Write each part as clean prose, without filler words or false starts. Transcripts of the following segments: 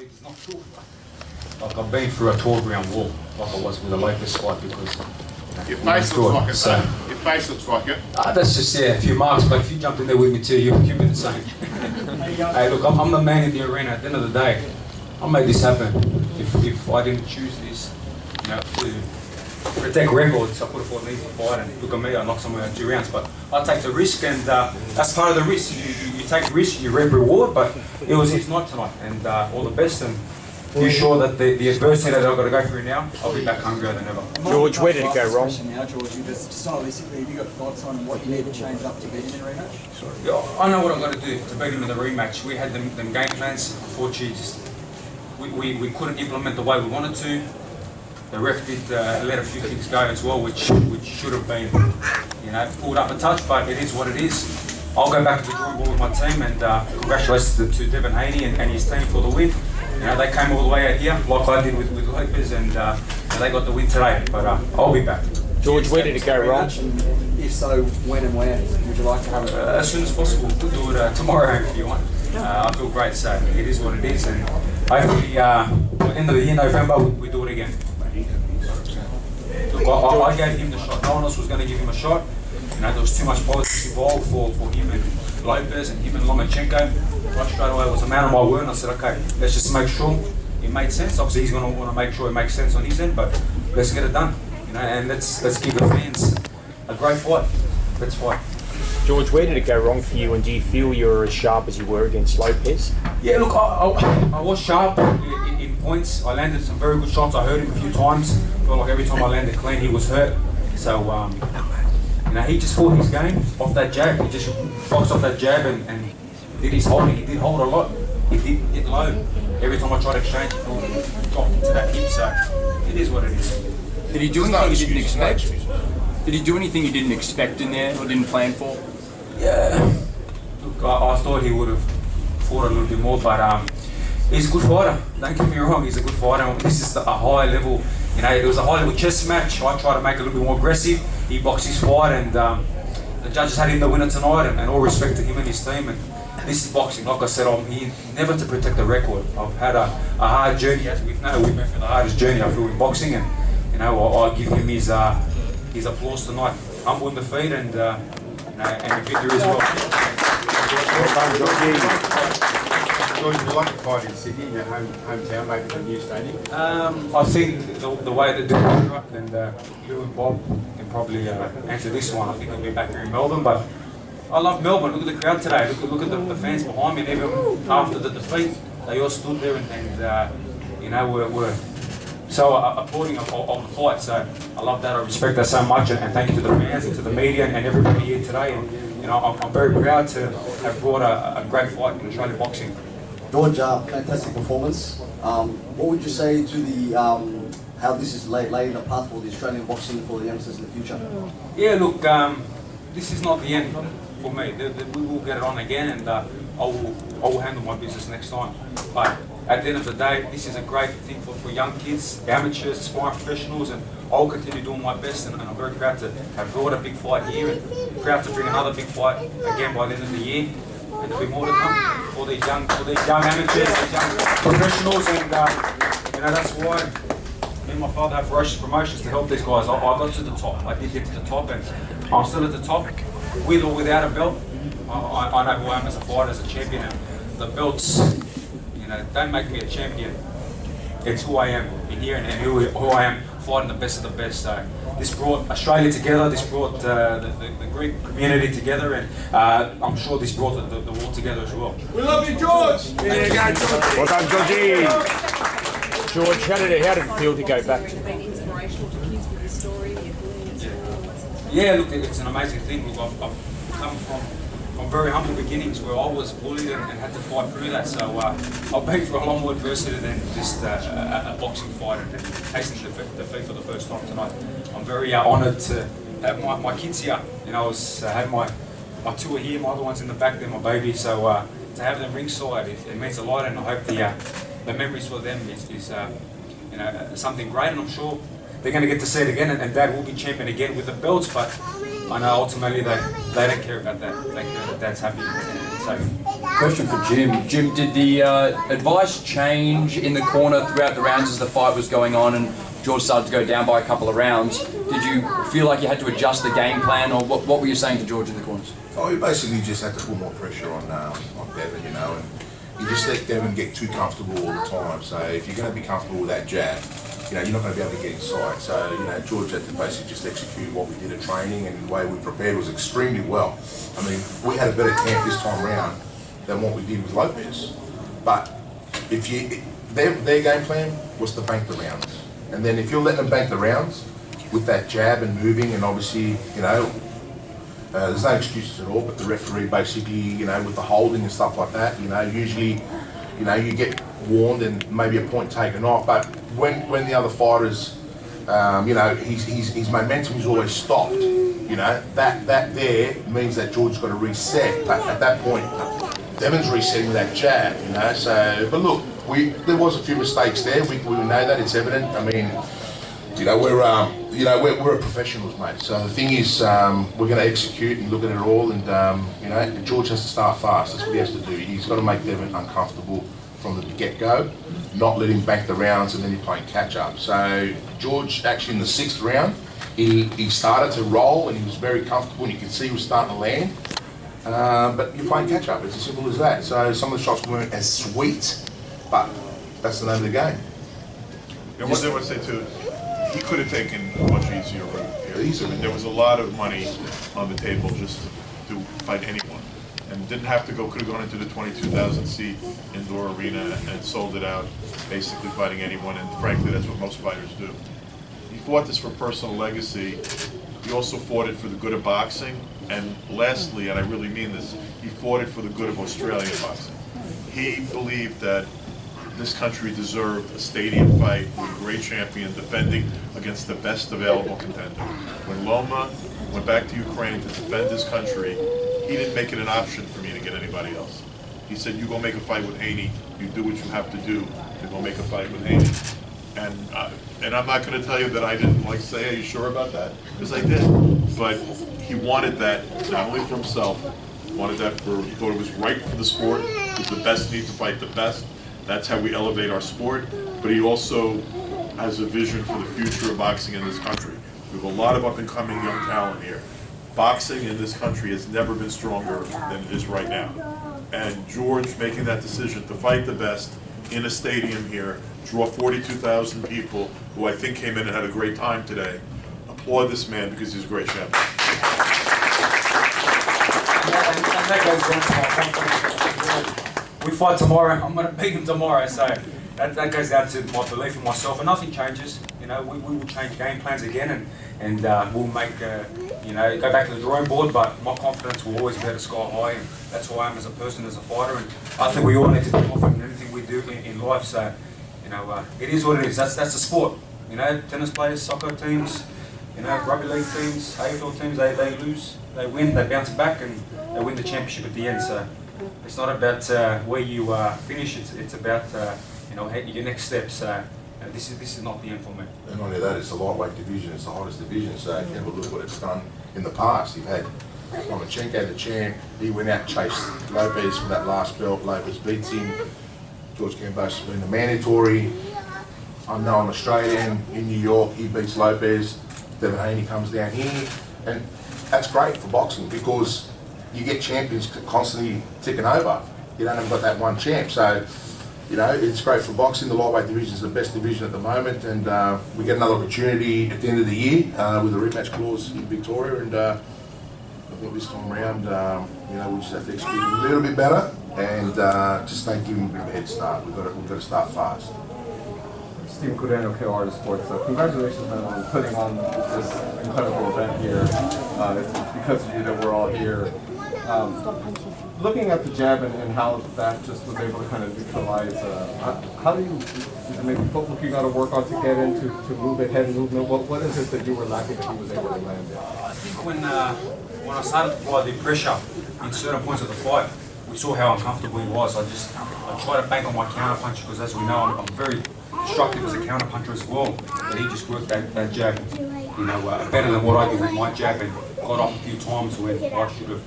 weight is not cool. Like I've been through a 12-round war, like I was with a Lakers fight because. Your face looks like it. So. Your face looks like it. That's just a few marks, but if you jump in there with me too, you'll be the same. Hey, look, I'm the man in the arena. At the end of the day, I made this happen. If I didn't choose this, to protect records, I could have fought an easy fight, and look at me, I knocked someone out 2 rounds. But I take the risk, and that's part of the risk. You take risk, you reap reward. But it was his night tonight, and all the best. And you're sure that the adversity that I've got to go through now, I'll be back hungrier than ever. George, where did it go wrong? Now, George, stylistically, have you got thoughts on what you need to change up to beat him in a rematch? Sorry. Yeah, I know what I've got to do to beat him in the rematch. We had them game plans. Unfortunately, we couldn't implement the way we wanted to. The ref did let a few things go as well, which should have been, pulled up a touch. But it is what it is. I'll go back to the drawing board with my team, and congratulations to Devin Haney and his team for the win. They came all the way out here, like I did with Lakers, and they got the win today. But I'll be back. George, where did it go wrong? If so, when and where would you like to have it? As soon as possible. We'll do it tomorrow if you want. I feel great, so it is what it is. And hopefully, at the end of the year, November, we do it again. Look, I gave him the shot. No one else was going to give him a shot. There was too much politics involved for him and Lopez and him and Lomachenko. Right straight away, I was a man of my word, and I said, okay, let's just make sure it made sense. Obviously, he's going to want to make sure it makes sense on his end, but let's get it done. And let's give the fans a great fight. Let's fight. George, where did it go wrong for you, and do you feel you're as sharp as you were against Lopez? Yeah, look, I was sharp in points. I landed some very good shots. I hurt him a few times. I felt like every time I landed clean, he was hurt. So, he just fought his game off that jab. He just boxed off that jab and did his holding. He did hold a lot. He did hit low. Every time I tried to exchange, he got to that hip. So it is what it is. Did he do anything you didn't expect? Did he do anything you didn't expect in there or didn't plan for? Yeah. Look, I thought he would have fought a little bit more, but he's a good fighter. Don't get me wrong, he's a good fighter. This is a high level. It was a high level chess match. I tried to make it a little bit more aggressive. He boxed his fight, and the judges had him the winner tonight, and all respect to him and his team. And this is boxing. Like I said, I'm here never to protect the record. I've had a hard journey, as we know. We've been through the hardest journey I feel in boxing, and I give him his applause tonight. Humble in defeat, and the victory as well. George, would you like to fight in Sydney, your hometown, maybe the new stadium? I think the way that they're up, and Lou and Bob can probably answer this one. I think I'll be back here in Melbourne, but I love Melbourne. Look at the crowd today. Look at the fans behind me. And even after the defeat, they all stood there and were so applauding of the fight. So I love that. I respect that so much, and thank you to the fans and to the media and everybody here today. And I'm very proud to have brought a great fight in Australian boxing. George, fantastic performance. What would you say to the how this is laying a path for the Australian boxing for the youngsters in the future? Yeah, look, this is not the end for me. We will get it on again, and I will handle my business next time. But at the end of the day, this is a great thing for young kids, amateurs, aspiring professionals, and I'll continue doing my best. And I'm very proud to have brought a big fight here, and proud to bring another big fight again by the end of the year. And there'll be more to come for these young amateurs, these young professionals, and that's why me and my father have ferocious promotions to help these guys. I got to the top. I did get to the top, and I'm still at the top, with or without a belt. I know who I am as a fighter, as a champion, and the belts, don't make me a champion. It's who I am in here, and who I am fighting the best of the best. So this brought Australia together, this brought the Greek community together, and I'm sure this brought the world together as well. We love you, George! There you go, George. Well done, Georgie. George, how did it feel to go back? Been inspirational to kids with your story, your bullying. Yeah, look, it's an amazing thing. Look, I've come from very humble beginnings where I was bullied and had to fight through that. So I've been through a lot more adversity than just a boxing fight and tasting defeat for the first time tonight. I'm very honoured to have my kids here. I had my two are here, my other one's in the back, they're my baby. So to have them ringside, it means a lot, and I hope the memories for them is something great, and I'm sure they're going to get to see it again, and Dad will be champion again with the belts, but I know ultimately they don't care about that. They care that Dad's happy and safe. Question for Jim. Jim, did the advice change in the corner throughout the rounds as the fight was going on and George started to go down by a couple of rounds? Did you feel like you had to adjust the game plan, or what were you saying to George in the corners? Oh, you basically just had to put more pressure on Devin, you know, and you just let Devin get too comfortable all the time. So if you're going to be comfortable with that jab, you know, you're not going to be able to get inside. So, you know, George had to basically just execute what we did at training, and the way we prepared was extremely well. I mean, we had a better camp this time round than what we did with Lopez. But if their game plan was to bank the rounds. And then if you're letting them bank the rounds with that jab and moving, and obviously, you know, there's no excuses at all, but the referee basically, you know, with the holding and stuff like that, you know, usually, you know, you get warned and maybe a point taken off. But when the other fighters, you know, his momentum is always stopped. You know, that there means that George's got to reset. But at that point, Devin's resetting with that jab. You know, so but look, there was a few mistakes there. We know that, it's evident. I mean, you know, we're professionals, mate. So the thing is, we're going to execute and look at it all. And you know, George has to start fast. That's what he has to do. He's got to make Devin uncomfortable from the get-go, not let him bank the rounds and then he's playing catch-up. So George, actually in the 6th round, he started to roll and he was very comfortable, and you could see he was starting to land. But you're playing catch-up. It's as simple as that. So some of the shots weren't as sweet, but that's the name of the game. And what I would say too, he could have taken a much easier route here. I mean, there was a lot of money on the table just to fight anyone. And didn't have to go, could have gone into the 22,000 seat indoor arena and sold it out, basically fighting anyone, and frankly that's what most fighters do. He fought this for personal legacy. He also fought it for the good of boxing, and lastly, and I really mean this, he fought it for the good of Australian boxing. He believed that this country deserved a stadium fight with a great champion defending against the best available contender. When Loma went back to Ukraine to defend his country, he didn't make it an option for me to get anybody else. He said, you go make a fight with Haney, you do what you have to do to go make a fight with Haney. And I'm not going to tell you that I didn't say, are you sure about that? Because I did. But he wanted that not only for himself, wanted that he thought it was right for the sport, because the best need to fight the best. That's how we elevate our sport. But he also has a vision for the future of boxing in this country. We have a lot of up-and-coming young talent here. Boxing in this country has never been stronger than it is right now. And George making that decision to fight the best in a stadium here, draw 42,000 people, who I think came in and had a great time today. Applaud this man because he's a great champion. Yeah, and that goes down to my confidence. We fight tomorrow, I'm going to beat him tomorrow, so that goes down to my belief in myself, and nothing changes. You know, we will change game plans again, and we'll make, you know, go back to the drawing board, but my confidence will always be at a sky high, and that's who I am as a person, as a fighter, and I think we all need to be confident in anything we do in life, so, you know, it is what it is. That's the sport. You know, tennis players, soccer teams, you know, rugby league teams, AFL teams, they lose, they win, they bounce back, and they win the championship at the end, so it's not about where you finish, it's about, you know, your next steps. This is not the end for me. And not only that, it's the lightweight division, it's the hottest division, so if you have a look at what it's done in the past. You've had Lomachenko, the champ, he went out and chased Lopez for that last belt, Lopez beats him. George Kambosos being the mandatory, unknown Australian in New York, he beats Lopez. Devin Haney comes down here, and that's great for boxing because you get champions constantly ticking over. You don't have got that one champ, so you know, it's great for boxing. The lightweight division is the best division at the moment, and we get another opportunity at the end of the year with a rematch clause in Victoria, and I think this time around, you know, we just have to execute a little bit better, and just don't give him a bit of a head start. We've got to start fast. Steve Cudeno, KOR Sports. Congratulations on putting on this incredible event here. It's because of you that we're all here. Looking at the jab and how that just was able to kind of neutralize, how do you, maybe footwork you got to work on to get into to move it, head movement? What is it that you were lacking that he was able to land in? I think when I started to apply the pressure in certain points of the fight, we saw how uncomfortable he was. I tried to bank on my counter punch because, as we know, I'm very destructive as a counter puncher as well. But he just worked that jab, you know, better than what I did with my jab, and got off a few times when I should have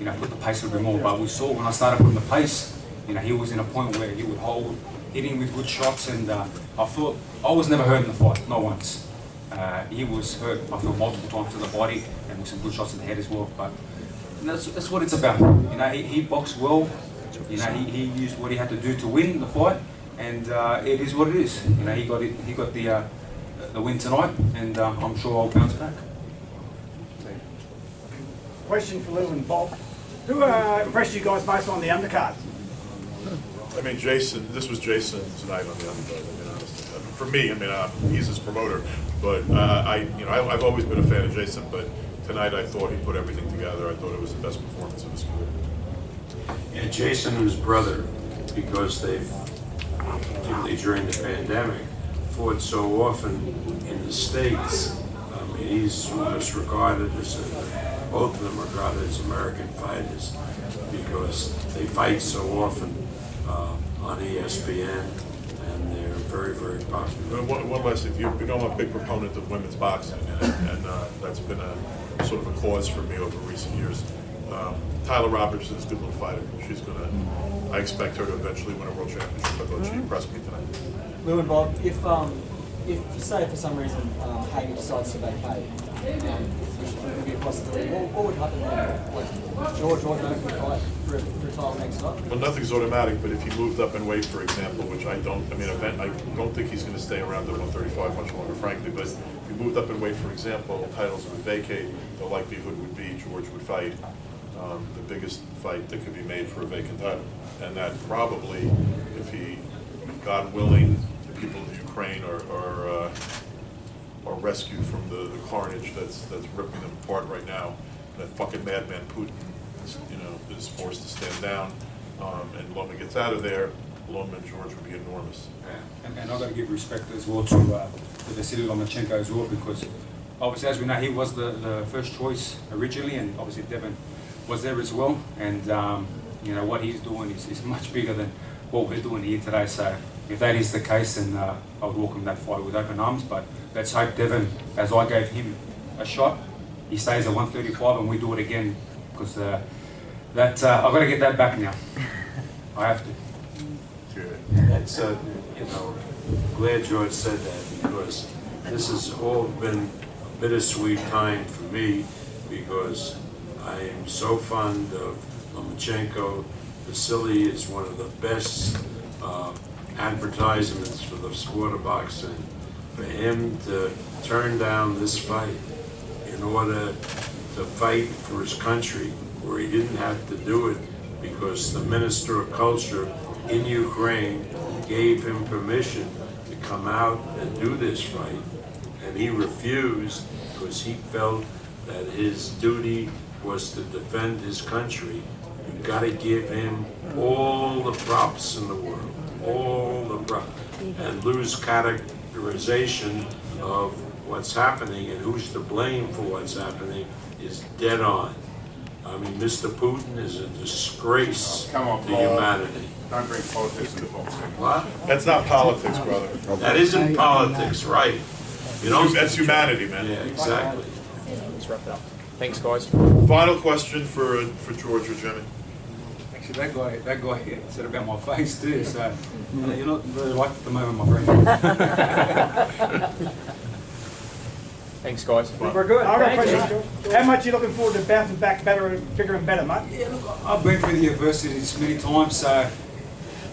put the pace a little bit more. But we saw when I started putting the pace, he was in a point where he would hold, hitting with good shots, and I thought I was never hurt in the fight, not once. He was hurt, I feel, multiple times to the body and with some good shots to the head as well. But that's what it's about. He boxed well. He used what he had to do to win the fight, and it is what it is. He got the win tonight, and I'm sure I'll bounce back. Question for Lou and Bob. Who impressed you guys most on the undercard? I mean, Jason. This was Jason tonight on the undercard. I mean, honestly, for me, he's his promoter, but I've always been a fan of Jason, but tonight I thought he put everything together. I thought it was the best performance of his career. And Jason and his brother, because they've, particularly during the pandemic, fought so often in the States. He's almost regarded as both of them are regarded as American fighters because they fight so often on ESPN, and they're very, very popular. One last thing, you know, I'm a big proponent of women's boxing, and that's been a sort of a cause for me over recent years. Tyler Robertson's a good little fighter. She's gonna. I expect her to eventually win a world championship. I thought she impressed me tonight. Lou and Bob, if say for some reason Haney decides to vacate, which would be a possibility, what would happen then? Would George automatically fight for a title next up? Well, nothing's automatic, but if he moved up in weight, for example, which I don't think he's going to stay around at 135 much longer, frankly. But if he moved up in weight, for example, titles would vacate. The likelihood would be George would fight the biggest fight that could be made for a vacant title, and that probably, if he, God willing, the people of Ukraine are rescued from the carnage that's ripping them apart right now. That fucking madman Putin, is forced to stand down, and Loma gets out of there. Loma and George would be enormous. Yeah. And I've got to give respect as well to Vasily Lomachenko as well, because obviously, as we know, he was the first choice originally, and obviously Devin was there as well. And what he's doing is much bigger than what we're doing here today. So if that is the case, then I would welcome that fight with open arms. But let's hope Devin, as I gave him a shot, he stays at 135 and we do it again, because I've got to get that back now. I have to. That's glad George said that, because this has all been a bittersweet time for me, because I am so fond of Lomachenko. Vasily is one of the best advertisements for the sport of boxing. For him to turn down this fight in order to fight for his country, where he didn't have to do it because the Minister of Culture in Ukraine gave him permission to come out and do this fight, and he refused because he felt that his duty was to defend his country. You've got to give him all the props in the world, all the props, and lose characterization of what's happening and who's to blame for what's happening is dead on. I mean, Mr. Putin is a disgrace to humanity. Don't bring politics into boxing. What? That's not politics, brother. That isn't politics, right? That's humanity, man. Yeah, exactly. Let's wrap it up. Thanks, guys. Final question for George or Jimmy. Actually, that guy said about my face too. So you're not really like at the moment, my friend. Thanks, guys. We're good. I've got a question, George. How much are you looking forward to bouncing back better, bigger and better, mate? Yeah, look, I've been through the adversities many times, so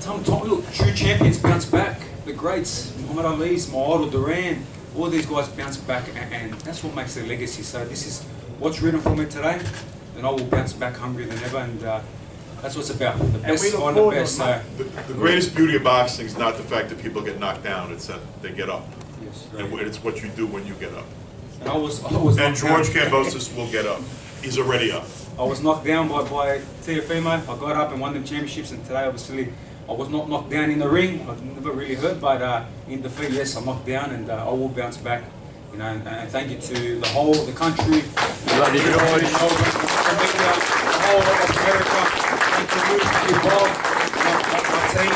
look, true champions bounce back. The greats, Muhammad Ali's, my idol Duran, all these guys bounce back, and that's what makes their legacy. So this is what's written for me today, and I will bounce back hungrier than ever, and that's what it's about. The best find the best. The greatest beauty of boxing is not the fact that people get knocked down; it's that they get up. Yes, and it's what you do when you get up. And I was and George Kambosos will get up. He's already up. I was knocked down by TFMO. I got up and won the championships, and today obviously I was not knocked down in the ring. I never really hurt, but in defeat, yes, I'm knocked down, and I will bounce back. And thank you to the whole the country, Love you, George. the whole of America. Thank you, Bob, my team,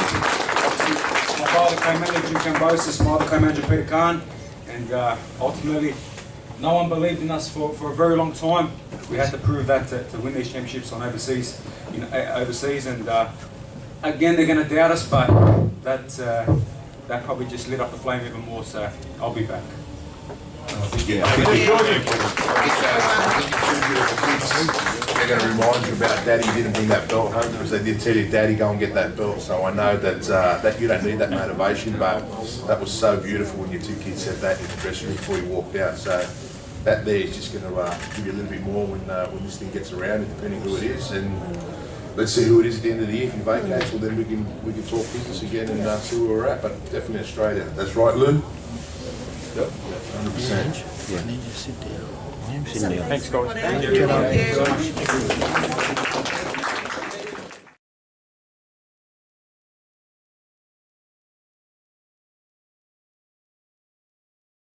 my father co-manager Jim Kambosos, my other co-manager Peter Khan, and ultimately no one believed in us for a very long time. We had to prove that to win these championships on overseas, and again they're going to doubt us, but that probably just lit up the flame even more. So I'll be back. They're going to remind you about Daddy didn't bring that belt home because they did tell you, Daddy, go and get that belt. So I know that that you don't need that motivation, but that was so beautiful when your two kids said that in the dressing room before you walked out. So that there is just going to give you a little bit more when this thing gets around, depending who it is. And let's see who it is at the end of the year. If he vacates, well then we can talk business again and see where we're at. But definitely Australia. That's right, Lou. Yep, 100%. Thanks, guys. Thank you.